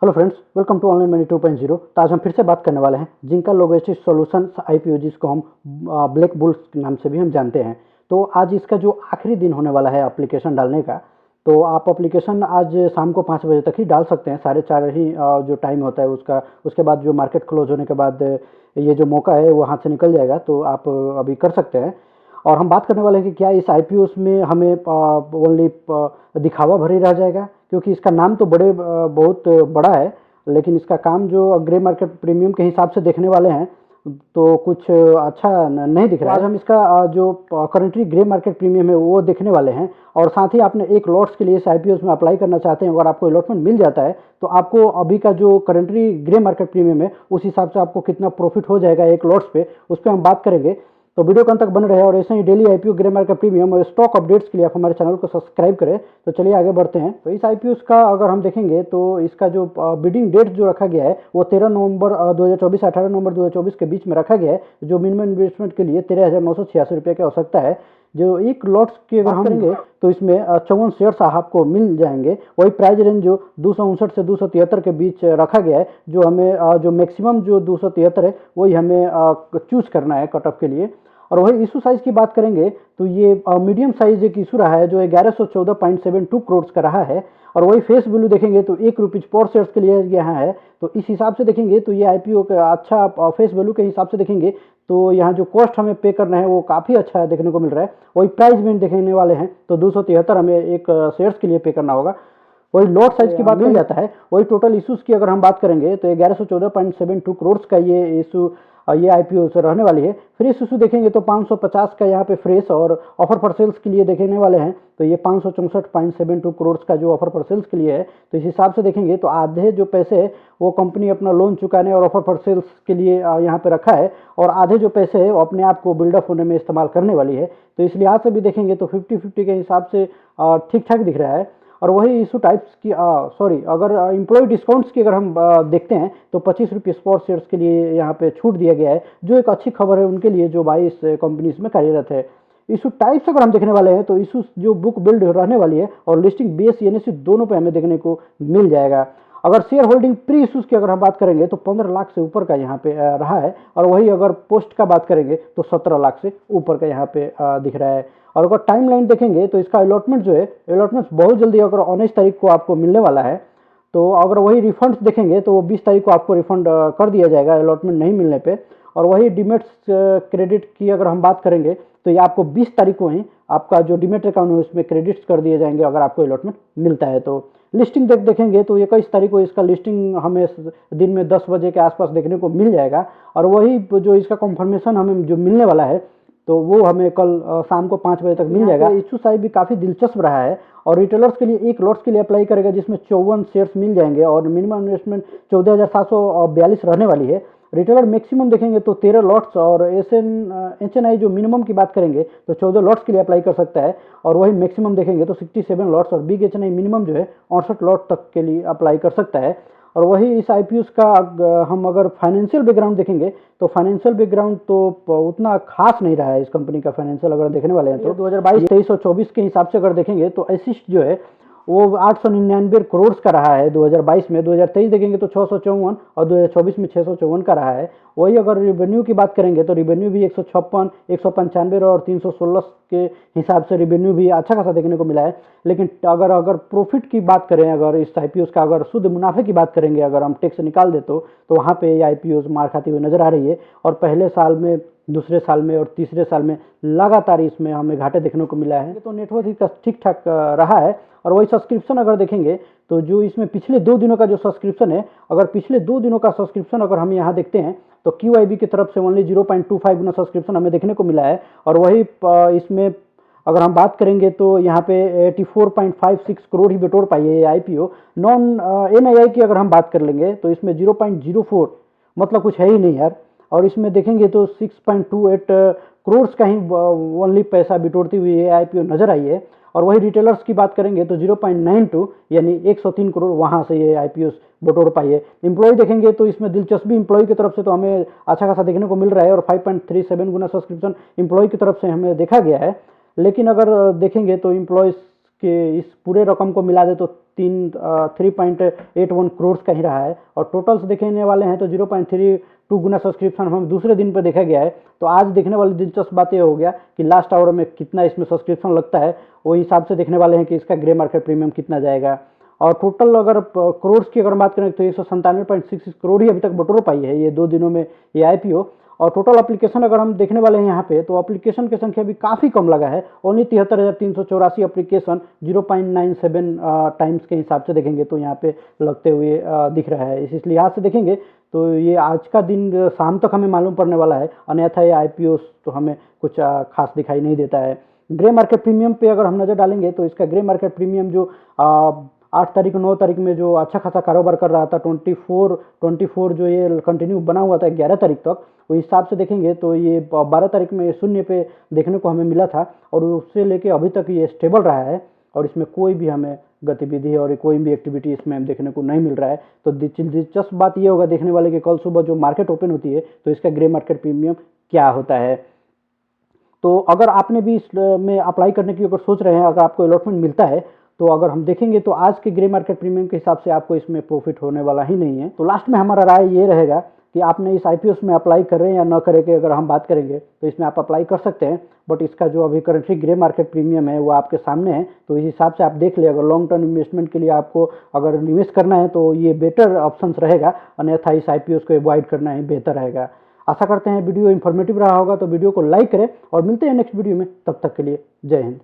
Hello friends, welcome to online money 2.0। तो आज हम फिर से बात करने वाले हैं जिंका लॉजिस्टिक्स सॉल्यूशंस आईपीओ, जिसको हम ब्लैक बुल्स के नाम से भी हम जानते हैं। तो आज इसका जो आखिरी दिन होने वाला है एप्लीकेशन डालने का, तो आप एप्लीकेशन आज शाम को 5 बजे तक ही डाल सकते हैं। 4:30 ही जो टाइम होता है उसका। उसके बाद जो मार्केट क्लोज होने के बाद ये जो मौका है वो हाथ से निकल जाएगा, तो आप अभी कर सकते हैं। और हम बात करने वाले हैं कि क्या इस आईपीओस में हमें ओनली दिखावा भर ही रह जाएगा, क्योंकि इसका नाम तो बहुत बड़ा है, लेकिन इसका काम जो ग्रे मार्केट प्रीमियम के हिसाब से देखने वाले हैं तो कुछ अच्छा नहीं दिख रहा है। आज हम इसका जो करेंटली ग्रे मार्केट प्रीमियम है वो देखने वाले हैं, और साथ ही आपने एक लॉट्स के लिए इस आईपीओस में अप्लाई करना चाहते हैं। अगर आपको अलॉटमेंट मिल जाता है तो आपको अभी का जो करेंटली ग्रे मार्केट प्रीमियम है उस हिसाब से आपको कितना प्रॉफिट हो जाएगा एक लॉट्स पे, उस पर हम बात करेंगे। तो वीडियो कल तक बन रहे हैं, और ऐसे ही daily IPO grey market premium और स्टॉक अपडेट्स के लिए आप हमारे चैनल को सब्सक्राइब करें। तो चलिए आगे बढ़ते हैं। तो इस आईपीओ का अगर हम देखेंगे तो इसका जो बिडिंग डेट जो रखा गया है वो 13 नवंबर 2024 18 नवंबर 2024 के बीच में रखा गया है। जो मिनिमम इन्वेस्टमेंट के लिए 13,986 रुपये की आवश्यकता है। जो एक लॉट्स की अगर हम करेंगे तो इसमें 54 शेयर्स आपको मिल जाएंगे। वही प्राइस रेंज जो 259 से 273 के बीच रखा गया है। जो हमें जो मैक्सिमम जो 273 है वही हमें चूज करना है कट ऑफ के लिए। और वही इशू साइज की बात करेंगे तो ये मीडियम साइज एक इशू रहा है जो 1114.72 करोड़ का रहा है। और वही फेस वैल्यू देखेंगे तो ₹1 पर शेयर्स के लिए यहाँ है। तो इस हिसाब से देखेंगे तो ये आईपीओ का अच्छा फेस वैल्यू के हिसाब से देखेंगे तो यहाँ जो कॉस्ट हमें पे करना है वो काफ़ी अच्छा देखने को मिल रहा है। वही प्राइस में देखने वाले हैं तो 273 हमें एक शेयर्स के लिए पे करना होगा। वही लॉट साइज की बात मिल जाता है। वही टोटल इशूज की अगर हम बात करेंगे तो 1114.72 करोड़ का ये इशू ये आईपीओ से रहने वाली है। फ्रेश इशू देखेंगे तो 550 का यहाँ पे फ्रेश, और ऑफर फॉर सेल्स के लिए देखने वाले हैं तो ये 564.72 करोड़ का जो ऑफर फॉर सेल्स के लिए है। तो इस हिसाब से देखेंगे तो आधे जो पैसे है वो कंपनी अपना लोन चुकाने और ऑफर फॉर सेल्स के लिए यहाँ पे रखा है, और आधे जो पैसे है वो अपने आप को बिल्डअप होने में इस्तेमाल करने वाली है। तो इस लिहाज से भी देखेंगे तो 50-50 के हिसाब से ठीक ठाक दिख रहा है। और वही इशू टाइप्स की अगर एम्प्लॉय डिस्काउंट्स की अगर हम देखते हैं तो ₹25 पर शेयर्स के लिए यहाँ पे छूट दिया गया है, जो एक अच्छी खबर है उनके लिए जो 22 कंपनीज में कार्यरत है। इशू टाइप्स अगर हम देखने वाले हैं तो इशू जो बुक बिल्ड रहने वाली है और लिस्टिंग बेस एनएससी दोनों पे हमें देखने को मिल जाएगा। अगर शेयर होल्डिंग प्री इशूज की अगर हम बात करेंगे तो 15 लाख से ऊपर का यहाँ पे रहा है, और वही अगर पोस्ट का बात करेंगे तो 17 लाख से ऊपर का यहाँ पे दिख रहा है। और अगर टाइम लाइन देखेंगे तो इसका अलॉटमेंट जो है, अलॉटमेंट बहुत जल्दी अगर 19 तारीख को आपको मिलने वाला है। तो अगर वही रिफंड्स देखेंगे तो वो 20 तारीख को आपको रिफंड कर दिया जाएगा अलॉटमेंट नहीं मिलने पे। और वही डीमेट्स क्रेडिट की अगर हम बात करेंगे तो ये आपको 20 तारीख को ही आपका जो डीमेट अकाउंट है उसमें क्रेडिट्स कर दिए जाएंगे अगर आपको अलॉटमेंट मिलता है। तो लिस्टिंग देखेंगे तो 21 तारीख को इसका लिस्टिंग हमें दिन में 10 बजे के आसपास देखने को मिल जाएगा। और वही जो इसका कंफर्मेशन हमें जो मिलने वाला है तो वो हमें कल शाम को 5 बजे तक मिल जाएगा। इशू साइज भी काफ़ी दिलचस्प रहा है, और रिटेलर्स के लिए एक लॉट्स के लिए अप्लाई करेगा जिसमें 54 शेयर्स मिल जाएंगे, और मिनिमम इन्वेस्टमेंट 14,742 रहने वाली है। रिटेलर मैक्सिमम देखेंगे तो 13 लॉट्स, और एचएनआई जो मिनिमम की बात करेंगे तो 14 लॉट्स के लिए अप्लाई कर सकता है। और वही मैक्सिमम देखेंगे तो 67 लॉट्स, और बिग एचएनआई मिनिमम जो है 68 लॉट तक के लिए अप्लाई कर सकता है। और वही इस आईपीओ का हम अगर फाइनेंशियल बैकग्राउंड देखेंगे तो फाइनेंशियल बैकग्राउंड तो उतना खास नहीं रहा है इस कंपनी का फाइनेंशियल अगर देखने वाले हैं तो 2022 23 और 24 के हिसाब से अगर देखेंगे तो एसिस्ट जो है वो 899 करोड़ का रहा है 2022 में। 2023 देखेंगे तो 654, और 2024 में 654 का रहा है। वही अगर रिवेन्यू की बात करेंगे तो रिवेन्यू भी 156, 195 और 316 के हिसाब से रिवेन्यू भी अच्छा खासा देखने को मिला है। लेकिन अगर प्रॉफिट की बात करें, अगर इस आईपीओ का अगर शुद्ध मुनाफे की बात करेंगे, अगर हम टैक्स निकाल दे तो वहाँ पे ये आईपीओ मार खाती हुई नजर आ रही है। और पहले साल में, दूसरे साल में और तीसरे साल में लगातार इसमें हमें घाटे देखने को मिला है। तो नेटवर्क ठीक ठाक रहा है। और वही सब्सक्रिप्शन अगर देखेंगे तो जो इसमें पिछले 2 दिनों का जो सब्सक्रिप्शन है, अगर पिछले 2 दिनों का सब्सक्रिप्शन अगर हम यहाँ देखते हैं तो QIB की तरफ से ओनली 0.25 गुना सब्सक्रिप्शन हमें देखने को मिला है। और वही इसमें अगर हम बात करेंगे तो यहाँ पे 84.56 करोड़ ही बटोर पाई है ये आईपीओ। नॉन NII की अगर हम बात कर लेंगे तो इसमें 0.04, मतलब कुछ है ही नहीं यार। और इसमें देखेंगे तो 6.28 करोड़ का ही ओनली पैसा बिटोरती हुई ये आईपीओ नजर आई है। और वही रिटेलर्स की बात करेंगे तो 0.92 यानी 103 करोड़ वहाँ से ये आईपीओ बटोर पाई है। एम्प्लॉय देखेंगे तो इसमें दिलचस्पी एम्प्लॉय की तरफ से तो हमें अच्छा खासा देखने को मिल रहा है, और 5.37 गुना सब्सक्रिप्शन एम्प्लॉय की तरफ से हमें देखा गया है। लेकिन अगर देखेंगे तो एम्प्लॉयज़ इसके इस पूरे रकम को मिला दे तो 3.81 करोड़ का ही रहा है। और टोटल्स देखने वाले हैं तो 0.32 गुना सब्सक्रिप्शन हम दूसरे दिन पर देखा गया है। तो आज देखने वाली दिलचस्प बात यह हो गया कि लास्ट आवर में कितना इसमें सब्सक्रिप्शन लगता है, वो हिसाब से देखने वाले हैं कि इसका ग्रे मार्केट प्रीमियम कितना जाएगा। और टोटल अगर करोड़ की अगर बात करें तो 197.66 करोड़ ही अभी तक बटोर पाई है ये 2 दिनों में ये आईपीओ। और टोटल एप्लीकेशन अगर हम देखने वाले हैं यहाँ पे तो एप्लीकेशन की संख्या भी काफ़ी कम लगा है, ओनली 73,384 एप्लीकेशन 0.97 टाइम्स के हिसाब से देखेंगे तो यहाँ पे लगते हुए दिख रहा है। इस लिहाज से देखेंगे तो ये आज का दिन शाम तक हमें मालूम पड़ने वाला है, अन्यथा ये आईपीओ तो हमें कुछ खास दिखाई नहीं देता है। ग्रे मार्केट प्रीमियम पे अगर हम नज़र डालेंगे तो इसका ग्रे मार्केट प्रीमियम जो 8 तारीख 9 तारीख में जो अच्छा खासा कारोबार कर रहा था 24 जो ये कंटिन्यू बना हुआ था 11 तारीख तक, वो हिसाब से देखेंगे तो ये 12 तारीख में शून्य पे देखने को हमें मिला था और उससे लेके अभी तक ये स्टेबल रहा है और इसमें कोई भी हमें गतिविधि और कोई भी एक्टिविटी इसमें हम देखने को नहीं मिल रहा है। तो दिलचस्प बात ये होगा देखने वाले कि कल सुबह जो मार्केट ओपन होती है तो इसका ग्रे मार्केट प्रीमियम क्या होता है। तो अगर आपने भी इसमें अप्लाई करने की अगर सोच रहे हैं, अगर आपको अलॉटमेंट मिलता है तो अगर हम देखेंगे तो आज के ग्रे मार्केट प्रीमियम के हिसाब से आपको इसमें प्रॉफिट होने वाला ही नहीं है। तो लास्ट में हमारा राय ये रहेगा कि आपने इस आईपीओ में अप्लाई कर रहे हैं या न करें कि अगर हम बात करेंगे तो इसमें आप अप्लाई कर सकते हैं, बट इसका जो अभी करेंटली ग्रे मार्केट प्रीमियम है वो आपके सामने है। तो इस हिसाब से आप देख ले, अगर लॉन्ग टर्म इन्वेस्टमेंट के लिए आपको अगर निवेश करना है तो ये बेटर ऑप्शन रहेगा, अन्यथा इस आईपीओ को अवॉइड करना ही बेहतर रहेगा। आशा करते हैं वीडियो इन्फॉर्मेटिव रहा होगा, तो वीडियो को लाइक करें और मिलते हैं नेक्स्ट वीडियो में। तब तक के लिए जय हिंद।